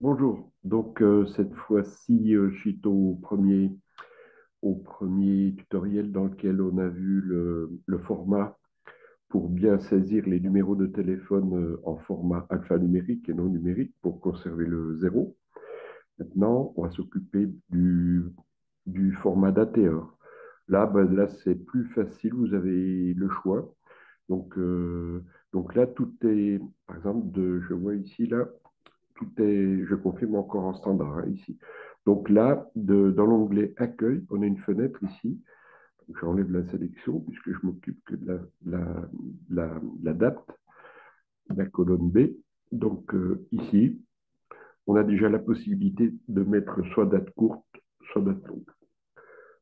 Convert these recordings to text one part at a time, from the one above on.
Bonjour. Donc cette fois-ci, je suis au premier tutoriel dans lequel on a vu le format pour bien saisir les numéros de téléphone en format alphanumérique et non numérique pour conserver le zéro. Maintenant, on va s'occuper du format dateur. Là, c'est plus facile, vous avez le choix. Donc, euh, donc là, tout est, par exemple, je vois ici, là, je confirme encore en standard hein, ici. Donc là, dans l'onglet Accueil, on a une fenêtre ici. J'enlève la sélection puisque je m'occupe que de la date, de la colonne B. Donc ici, on a déjà la possibilité de mettre soit date courte, soit date longue.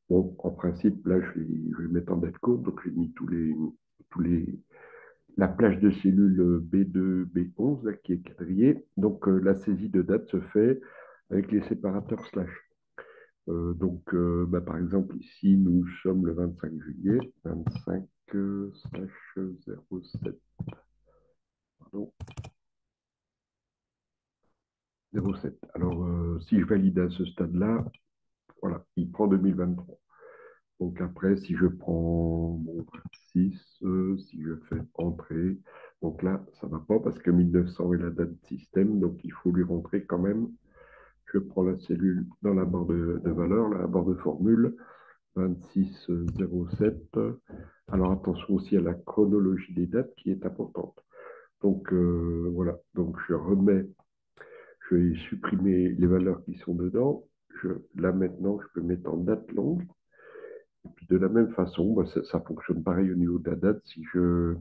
Bon, en principe, là, je vais mettre en date courte, donc j'ai mis tous les, la plage de cellules B2, B11, là, qui est quadrillée. Donc la saisie de date se fait avec les séparateurs slash. Par exemple, ici, nous sommes le 25 juillet, 25 slash 07, pardon, 07. Alors, si je valide à ce stade-là, voilà, il prend 2023. Donc après, si je prends mon 26, si je fais entrer, donc là, ça ne va pas parce que 1900 est la date système, donc il faut lui rentrer quand même. Je prends la cellule dans la barre de valeur, la barre de formule, 2607. Alors attention aussi à la chronologie des dates qui est importante. Donc voilà, donc je vais supprimer les valeurs qui sont dedans. Là maintenant, je peux mettre en date longue. Et puis de la même façon, ça fonctionne pareil au niveau de la date. Si je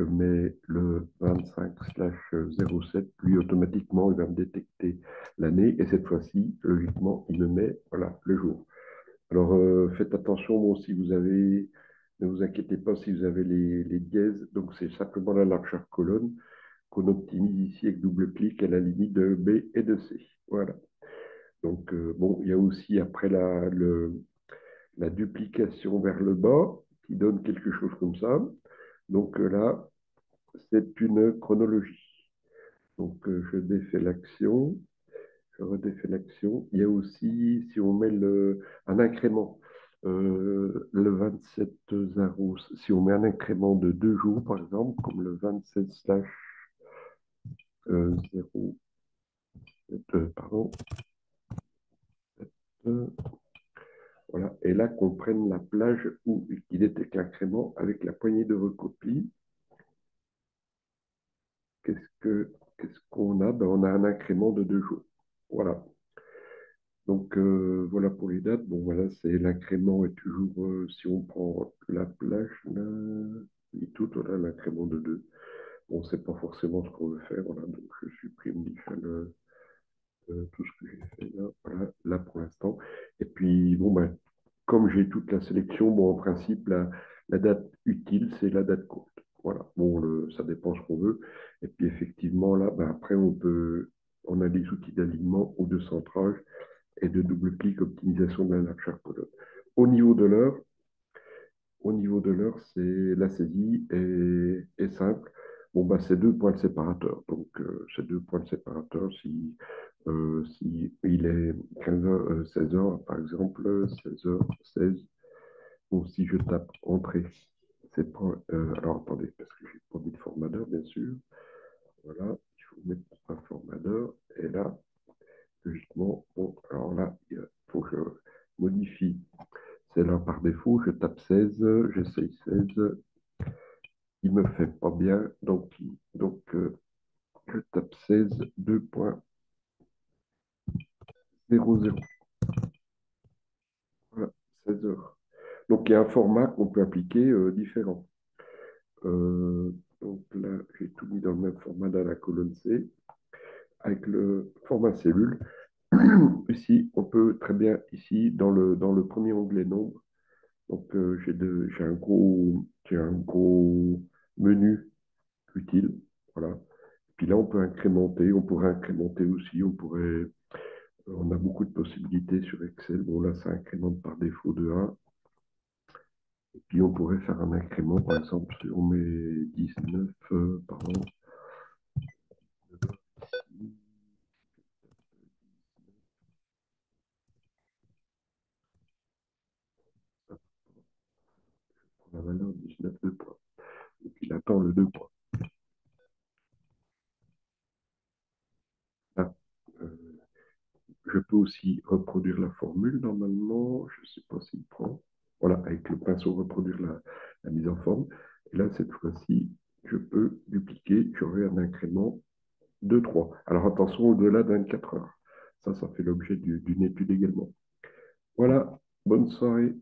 mets le 25/07, lui automatiquement, il va me détecter l'année. Et cette fois-ci, logiquement, il me met voilà, le jour. Alors, faites attention, bon, si vous avez, ne vous inquiétez pas si vous avez les dièses. Donc, c'est simplement la largeur colonne qu'on optimise ici avec double clic à la limite de B et de C. Voilà. Donc, bon, il y a aussi après la duplication vers le bas qui donne quelque chose comme ça. Donc là, c'est une chronologie. Donc, je défais l'action. Je redéfais l'action. Il y a aussi, si on met un incrément, le 27 0, si on met un incrément de 2 jours, par exemple, comme le 27 slash 0, pardon, euh, voilà. Et là, qu'on prenne la plage où il était l'incrément avec la poignée de recopie. Qu'est-ce qu'on a? Ben, on a un incrément de 2 jours. Voilà. Donc voilà pour les dates. Bon voilà, c'est l'incrément est toujours, si on prend la plage, là, et tout, voilà, l'incrément de 2. Bon, c'est pas forcément ce qu'on veut faire, voilà, donc je supprime déjà tout ce que j'ai fait là, voilà, là pour l'instant. Et puis bon ben, comme j'ai toute la sélection, bon en principe, la date utile, c'est la date courte. Voilà, bon, ça dépend ce qu'on veut. Et puis effectivement, là, ben, après, on a des outils d'alignement ou de centrage et de double-clic optimisation de la largeur colonne. Au niveau de l'heure, c'est la saisie est simple. Bon, bah, c'est deux points séparateurs. Donc, ces deux points séparateurs, si il est 15h, 16h, par exemple, 16h, 16, ou si je tape entrée, c'est pas. Alors, attendez, parce que j'ai pas mis de format d'heure, bien sûr. Voilà, il faut mettre un format d'heure. Et là, logiquement, bon, alors là, il faut que je modifie. C'est là par défaut, je tape 16, j'essaye 16, il me fait pas bien, je tape 16, 2.00. Voilà, 16 heures. Donc il y a un format qu'on peut appliquer différent. Donc là, j'ai tout mis dans le même format dans la colonne C, avec le format cellule. Ici, on peut très bien, ici, dans le premier onglet nombre, donc j'ai un gros menu utile. Voilà. Puis là, on peut incrémenter, on pourrait incrémenter aussi, on a beaucoup de possibilités sur Excel. Bon, là, ça incrémente par défaut de 1. Et puis, on pourrait faire un incrément, par exemple, si on met 19, pardon, 19 2 points. Donc, il attend le 2 points. Là, euh, je peux aussi reproduire la formule normalement. Je ne sais pas s'il prend. Voilà, avec le pinceau, reproduire la mise en forme. Et là, cette fois-ci, je peux dupliquer. J'aurai un incrément de 3. Alors attention, au-delà de 24 heures. Ça fait l'objet d'une étude également. Voilà, bonne soirée.